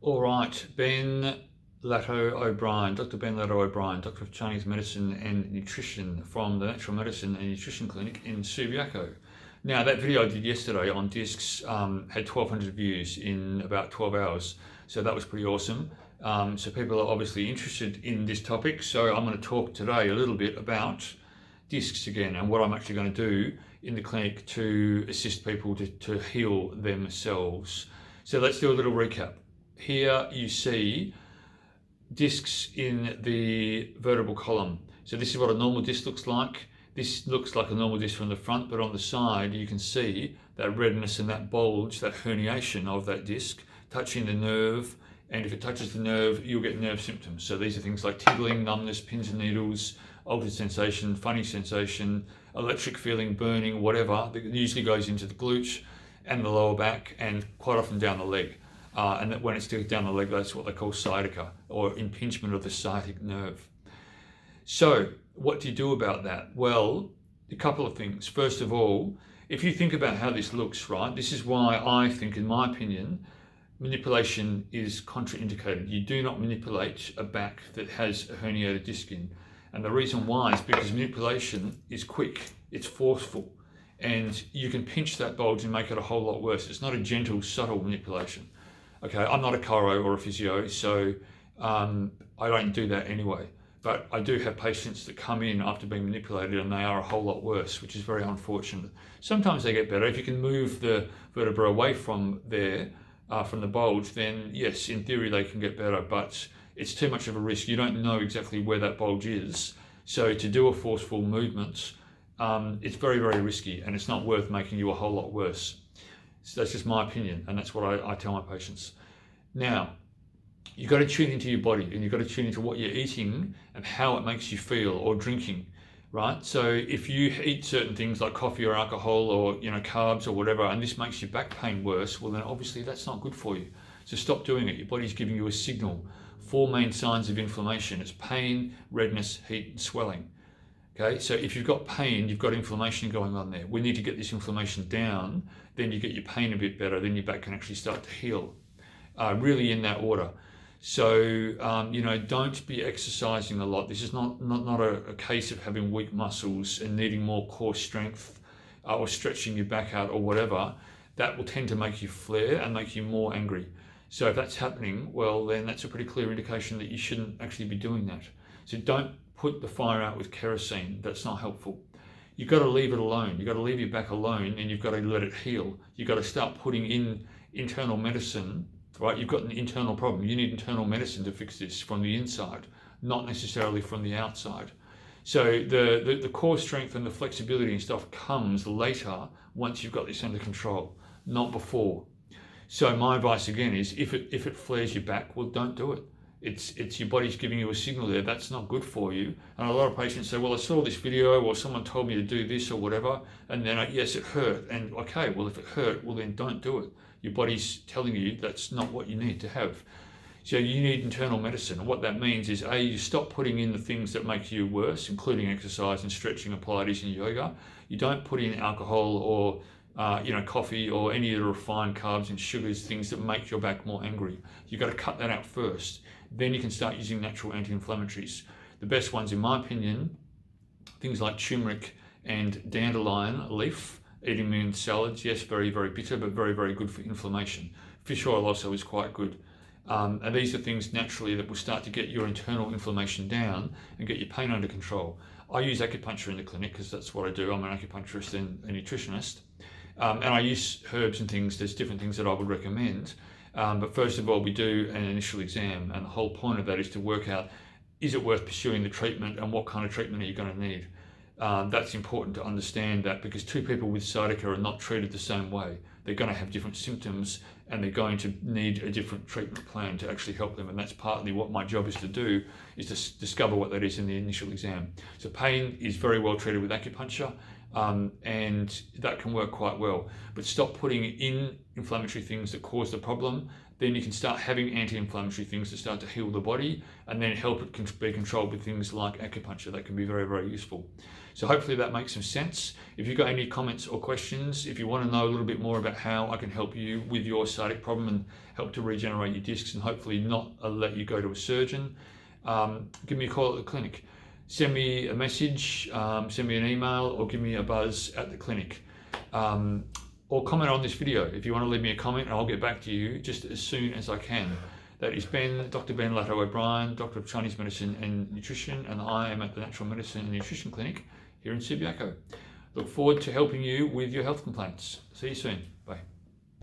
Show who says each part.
Speaker 1: All right, Ben Latto O'Brien, Dr. Ben Latto O'Brien, Doctor of Chinese Medicine and Nutrition from the Natural Medicine and Nutrition Clinic in Subiaco. Now, that video I did yesterday on discs had 1,200 views in about 12 hours, so that was pretty awesome. So people are obviously interested in this topic, so I'm going to talk today a little bit about discs again and what I'm actually going to do in the clinic to assist people to heal themselves. So let's do a little recap. Here you see discs in the vertebral column. So this is what a normal disc looks like. This looks like a normal disc from the front, but on the side you can see that redness and that bulge, that herniation of that disc touching the nerve. And if it touches the nerve, you'll get nerve symptoms. So these are things like tingling, numbness, pins and needles, altered sensation, funny sensation, electric feeling, burning, whatever. It usually goes into the glute and the lower back and quite often down the leg. And that when it's down the leg, that's what they call sciatica, or impingement of the sciatic nerve. So what do you do about that? Well, a couple of things. First of all, if you think about how this looks, right, this is why I think, in my opinion, manipulation is contraindicated. You do not manipulate a back that has a herniated disc in. And the reason why is because manipulation is quick, it's forceful, and you can pinch that bulge and make it a whole lot worse. It's not a gentle, subtle manipulation. Okay, I'm not a chiro or a physio, so I don't do that anyway. But I do have patients that come in after being manipulated and they are a whole lot worse, which is very unfortunate. Sometimes they get better. If you can move the vertebra away from there, from the bulge, then yes, in theory they can get better, but it's too much of a risk. You don't know exactly where that bulge is. So to do a forceful movement, it's very, very risky, and it's not worth making you a whole lot worse. So that's just my opinion, and that's what I tell my patients. Now, you've got to tune into your body, and you've got to tune into what you're eating and how it makes you feel, or drinking, right? So if you eat certain things like coffee or alcohol or carbs or whatever, and this makes your back pain worse, well then obviously that's not good for you. So stop doing it. Your body's giving you a signal. 4 main signs of inflammation. It's pain, redness, heat, and swelling. Okay, so if you've got pain, you've got inflammation going on there. We need to get this inflammation down, then you get your pain a bit better, then your back can actually start to heal. Really in that order. So, don't be exercising a lot. This is not a case of having weak muscles and needing more core strength or stretching your back out or whatever. That will tend to make you flare and make you more angry. So if that's happening, well, then that's a pretty clear indication that you shouldn't actually be doing that. So don't put the fire out with kerosene. That's not helpful. You've got to leave it alone. You've got to leave your back alone, and you've got to let it heal. You've got to start putting in internal medicine, right? You've got an internal problem. You need internal medicine to fix this from the inside, not necessarily from the outside. So the core strength and the flexibility and stuff comes later once you've got this under control, not before. So my advice again is, if it flares your back, well, don't do it. It's your body's giving you a signal there. That's not good for you. And a lot of patients say, well, I saw this video, or someone told me to do this or whatever, and then yes, it hurt. And okay, well, if it hurt, well, then don't do it. Your body's telling you that's not what you need to have. So you need internal medicine. And what that means is, you stop putting in the things that make you worse, including exercise and stretching and Pilates and yoga. You don't put in alcohol or coffee or any of the refined carbs and sugars, things that make your back more angry. You've got to cut that out first. Then you can start using natural anti-inflammatories. The best ones, in my opinion, things like turmeric and dandelion leaf, eating them in salads. Yes, very, very bitter, but very, very good for inflammation. Fish oil also is quite good. And these are things naturally that will start to get your internal inflammation down and get your pain under control. I use acupuncture in the clinic because that's what I do. I'm an acupuncturist and a nutritionist. And I use herbs and things. There's different things that I would recommend. But first of all, we do an initial exam. And the whole point of that is to work out, is it worth pursuing the treatment, and what kind of treatment are you going to need? That's important to understand that, because two people with sciatica are not treated the same way. They're going to have different symptoms, and they're going to need a different treatment plan to actually help them. And that's partly what my job is to do, is to discover what that is in the initial exam. So pain is very well treated with acupuncture. and that can work quite well. But stop putting in inflammatory things that cause the problem. Then you can start having anti-inflammatory things to start to heal the body, and then help it be controlled with things like acupuncture. That can be very, very useful. So hopefully that makes some sense. If you've got any comments or questions, if you want to know a little bit more about how I can help you with your sciatic problem and help to regenerate your discs and hopefully not let you go to a surgeon, give me a call at the clinic. Send me a message, send me an email, or give me a buzz at the clinic. Or comment on this video. If you want to leave me a comment, I'll get back to you just as soon as I can. That is Dr. Ben Latto O'Brien, Doctor of Chinese Medicine and Nutrition, and I am at the Natural Medicine and Nutrition Clinic here in Subiaco. Look forward to helping you with your health complaints. See you soon. Bye.